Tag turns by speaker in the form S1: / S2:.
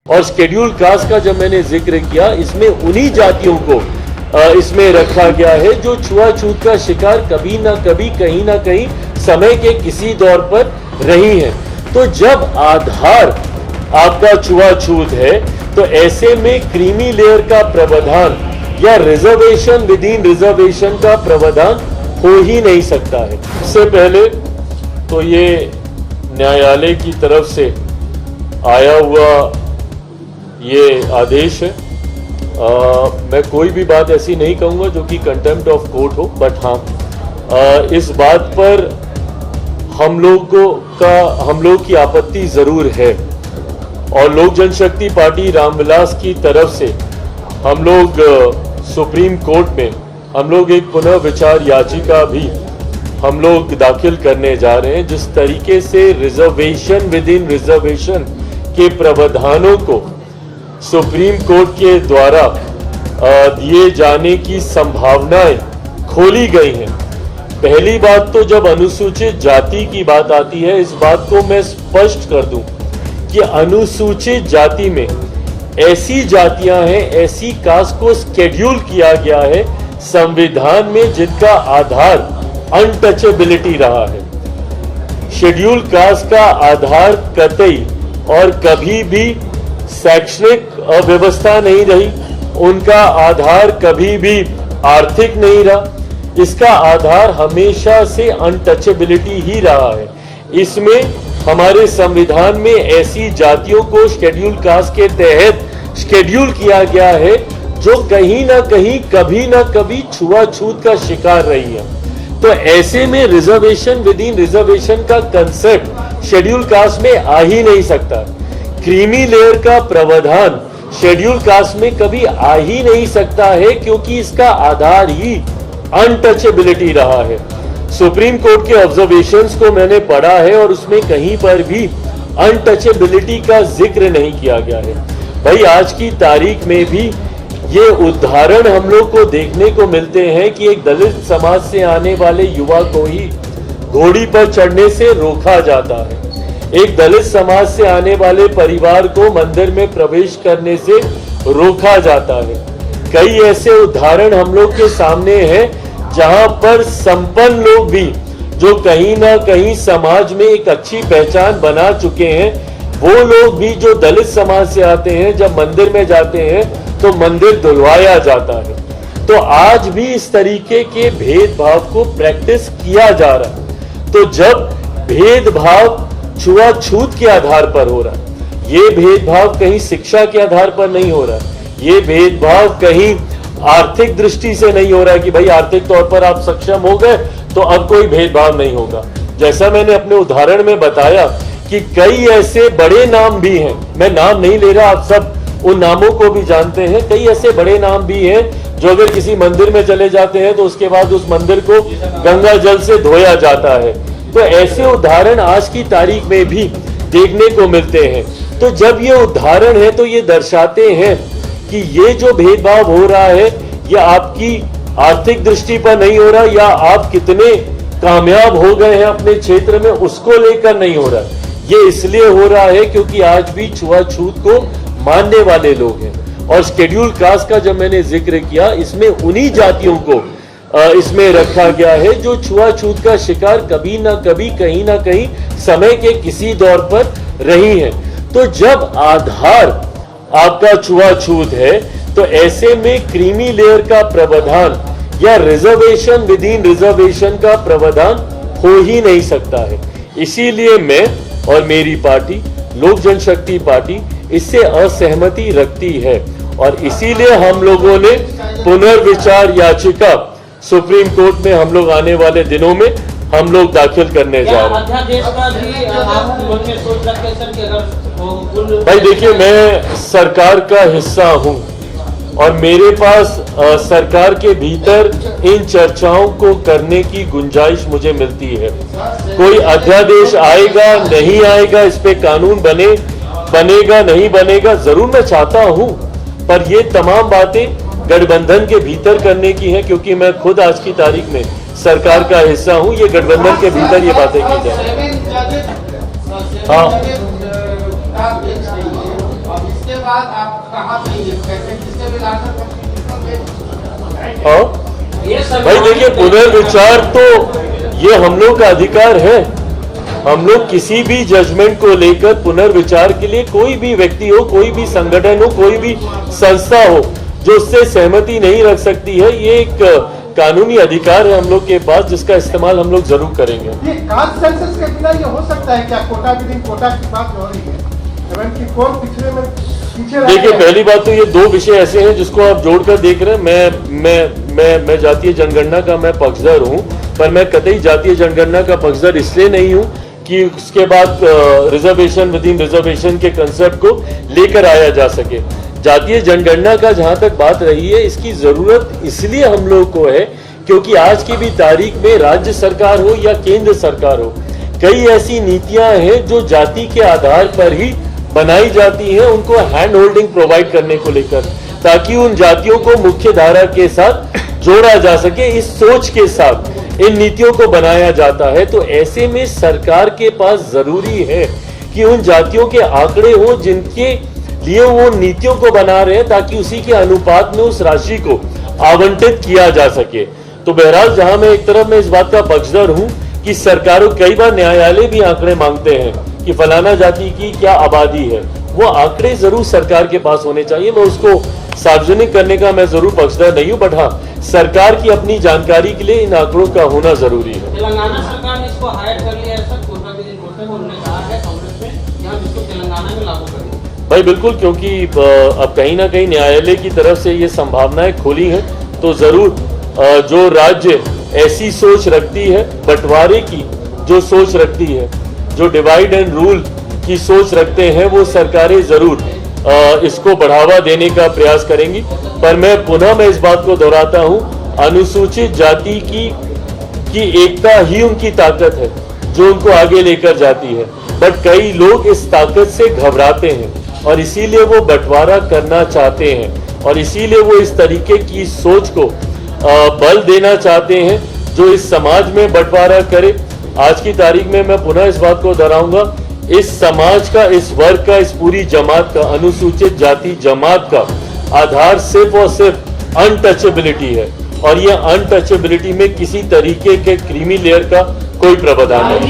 S1: और schedule caste का जब मैंने जिक्र किया, इसमें उन्हीं जातियों को इसमें रखा गया है जो छुआछूत का शिकार कभी ना कभी कहीं ना कहीं समय के किसी दौर पर रही हैं। तो जब आधार आपका छुआछूत है तो ऐसे में क्रीमी लेयर का प्रावधान या रिजर्वेशन विद इन रिजर्वेशन का प्रावधान हो ही नहीं सकता है। इससे पहले तो ये न्यायालय की तरफ से आया हुआ ये आदेश है। मैं कोई भी बात ऐसी नहीं कहूँगा जो कि कंटेम्प्ट ऑफ कोर्ट हो, बट हाँ इस बात पर हम लोग की आपत्ति जरूर है और लोक जनशक्ति पार्टी रामविलास की तरफ से हम लोग सुप्रीम कोर्ट में हम लोग एक पुनः विचार याचिका भी हम लोग दाखिल करने जा रहे हैं। जिस तरीके से रिजर्वेशन विद इन रिजर्वेशन के प्रावधानों को सुप्रीम कोर्ट के द्वारा दिए जाने की संभावनाएं खोली गई हैं। पहली बात तो जब अनुसूचित जाति की बात आती है, इस बात को मैं स्पष्ट कर दूं कि अनुसूचित जाति में ऐसी जातियां हैं, ऐसी कास्ट को शेड्यूल किया गया है संविधान में जिनका आधार अनटचेबिलिटी रहा है। शेड्यूल कास्ट का आधार कतई और कभी भी शैक्षणिक व्यवस्था नहीं रही, उनका आधार कभी भी आर्थिक नहीं रहा, इसका आधार हमेशा से अनटचेबिलिटी ही रहा है। इसमें हमारे संविधान में ऐसी जातियों को शेड्यूल कास्ट के तहत शेड्यूल किया गया है जो कहीं ना कहीं कभी ना कभी छुआछूत का शिकार रही है। तो ऐसे में रिजर्वेशन विद इन रिजर्वेशन का कंसेप्ट शेड्यूल कास्ट में आ ही नहीं सकता। क्रीमी लेयर का प्रावधान शेड्यूल कास्ट में कभी आ ही नहीं सकता है क्योंकि इसका आधार ही अनटचेबिलिटी रहा है। सुप्रीम कोर्ट के ऑब्जर्वेशंस को मैंने पढ़ा है और उसमें कहीं पर भी अनटचेबिलिटी का जिक्र नहीं किया गया है। भाई आज की तारीख में भी ये उदाहरण हम लोग को देखने को मिलते हैं कि एक दलित समाज से आने वाले युवा को ही घोड़ी पर चढ़ने से रोका जाता है, एक दलित समाज से आने वाले परिवार को मंदिर में प्रवेश करने से रोका जाता है। कई ऐसे उदाहरण हम लोग के सामने हैं जहां पर संपन्न लोग भी जो कहीं ना कहीं समाज में एक अच्छी पहचान बना चुके हैं, वो लोग भी जो दलित समाज से आते हैं जब मंदिर में जाते हैं तो मंदिर धुलवाया जाता है। तो आज भी इस तरीके के भेदभाव को प्रैक्टिस किया जा रहा है। तो जब भेदभाव छुआछूत के आधार पर हो रहा है, ये भेदभाव कहीं शिक्षा के आधार पर नहीं हो रहा है, ये भेदभाव कहीं आर्थिक दृष्टि से नहीं हो रहा है कि भाई आर्थिक तौर पर आप सक्षम हो गए तो अब कोई भेदभाव नहीं होगा। जैसा मैंने अपने उदाहरण में बताया कि कई ऐसे बड़े नाम भी हैं, मैं नाम नहीं ले रहा, आप सब उन नामों को भी जानते हैं। कई ऐसे बड़े नाम भी हैं जो अगर किसी मंदिर में चले जाते हैं तो उसके बाद उस मंदिर को गंगा जल से धोया जाता है। तो ऐसे उदाहरण आज की तारीख में भी देखने को मिलते हैं। तो जब ये उदाहरण है तो ये दर्शाते हैं कि ये जो भेदभाव हो रहा है ये आपकी आर्थिक दृष्टि पर नहीं हो रहा या आप कितने कामयाब हो गए हैं अपने क्षेत्र में उसको लेकर नहीं हो रहा। ये इसलिए हो रहा है क्योंकि आज भी छुआछूत को मानने वाले लोग हैं। और शेड्यूल कास्ट का जब मैंने जिक्र किया, इसमें उन्हीं जातियों को इसमें रखा गया है जो छुआछूत का शिकार कभी ना कभी कहीं ना कहीं समय के किसी दौर पर रही हैं। तो जब आधार आपका छुआछूत है तो ऐसे में क्रीमी लेयर का प्रावधान या रिजर्वेशन विद इन रिजर्वेशन का प्रावधान हो ही नहीं सकता है। इसीलिए मैं और मेरी पार्टी लोक जनशक्ति पार्टी इससे असहमति रखती है और इसीलिए हम लोगों ने पुनर्विचार याचिका सुप्रीम कोर्ट में हम लोग आने वाले दिनों में हम लोग दाखिल करने जा रहे हैं। भाई देखिए, मैं सरकार का हिस्सा हूं और मेरे पास सरकार के भीतर इन चर्चाओं को करने की गुंजाइश मुझे मिलती है। कोई अध्यादेश आएगा नहीं आएगा, इस पे कानून बनेगा नहीं बनेगा, जरूर मैं चाहता हूं, पर ये तमाम बातें गठबंधन के भीतर करने की है क्योंकि मैं खुद आज की तारीख में सरकार का हिस्सा हूं। ये गठबंधन के भीतर ये बातें की जाए। हाँ,
S2: बात आप कहाँ पे कैसे किसके भी
S1: भाई देखिए, पुनर्विचार तो ये हम लोग का अधिकार है। हम लोग किसी भी जजमेंट को लेकर पुनर्विचार के लिए कोई भी व्यक्ति हो, कोई भी संगठन हो, कोई भी संस्था हो जो उससे सहमति नहीं रख सकती है, ये एक कानूनी अधिकार है हम लोग के पास, जिसका इस्तेमाल हम लोग जरूर करेंगे।
S3: ये कास्ट सेंसस के बिना ये हो सकता है क्या? कोटा विदिन कोटा की बात हो रही है, कि कौन पिछड़े में पीछे।
S1: देखिए, पहली बात तो ये दो विषय ऐसे हैं जिसको आप जोड़कर देख रहे हैं। मैं जातीय जनगणना का मैं पक्षधर हूं, पर मैं कतई जातीय जनगणना का पक्षधर इसलिए नहीं हूं कि उसके बाद रिजर्वेशन विद इन रिजर्वेशन के कंसेप्ट को लेकर आया जा सके। जातीय जनगणना का जहां तक बात रही है, इसकी जरूरत इसलिए हम लोग को है क्योंकि आज की भी तारीख में राज्य सरकार हो या केंद्र सरकार हो, कई ऐसी नीतियां हैं जो जाति के आधार पर ही बनाई जाती हैं, उनको हैंड होल्डिंग प्रोवाइड करने को लेकर, ताकि उन जातियों को मुख्य धारा के साथ जोड़ा जा सके। इस सोच के साथ इन नीतियों को बनाया जाता है। तो ऐसे में सरकार के पास जरूरी है कि उन जातियों के आंकड़े हो जिनके लिए वो नीतियों को बना रहे हैं, ताकि उसी के अनुपात में उस राशि को आवंटित किया जा सके। तो बहरहाल, जहां मैं एक तरफ में इस बात का पक्षधर हूं कि सरकारों, कई बार न्यायालय भी आंकड़े मांगते हैं कि फलाना जाति की क्या आबादी है, वो आंकड़े जरूर सरकार के पास होने चाहिए। मैं उसको सार्वजनिक करने का मैं जरूर पक्षधर नहीं हूं, बट हाँ, सरकार की अपनी जानकारी के लिए इन आंकड़ों का होना जरूरी है।
S2: तेलंगाना सरकार ने इसको हाइड कर लिया है सर, कोटा विदिन कोटा, उन्होंने कहा है कांग्रेस में यहाँ जिसको तेलंगाना में लागू करेंगे।
S1: भाई बिल्कुल, क्योंकि अब कहीं ना कहीं न्यायालय की तरफ से ये संभावनाएं खुली हैं, तो जरूर जो राज्य ऐसी सोच रखती है, बंटवारे की जो सोच रखती है, जो डिवाइड एंड रूल की सोच रखते हैं, वो सरकारें जरूर इसको बढ़ावा देने का प्रयास करेंगी। पर मैं इस बात को दोहराता हूं, अनुसूचित जाति की एकता ही उनकी ताकत है जो उनको आगे लेकर जाती है। बट कई लोग इस ताकत से घबराते हैं और इसीलिए वो बंटवारा करना चाहते हैं, और इसीलिए वो इस तरीके की सोच को बल देना चाहते हैं जो इस समाज में बंटवारा करे। आज की तारीख में मैं पुनः इस बात को दोहराऊंगा, इस समाज का, इस वर्ग का, इस पूरी जमात का, अनुसूचित जाति जमात का आधार सिर्फ और सिर्फ अनटचेबिलिटी है, और ये अनटचेबिलिटी में किसी तरीके के क्रीमी लेयर का कोई प्रावधान नहीं।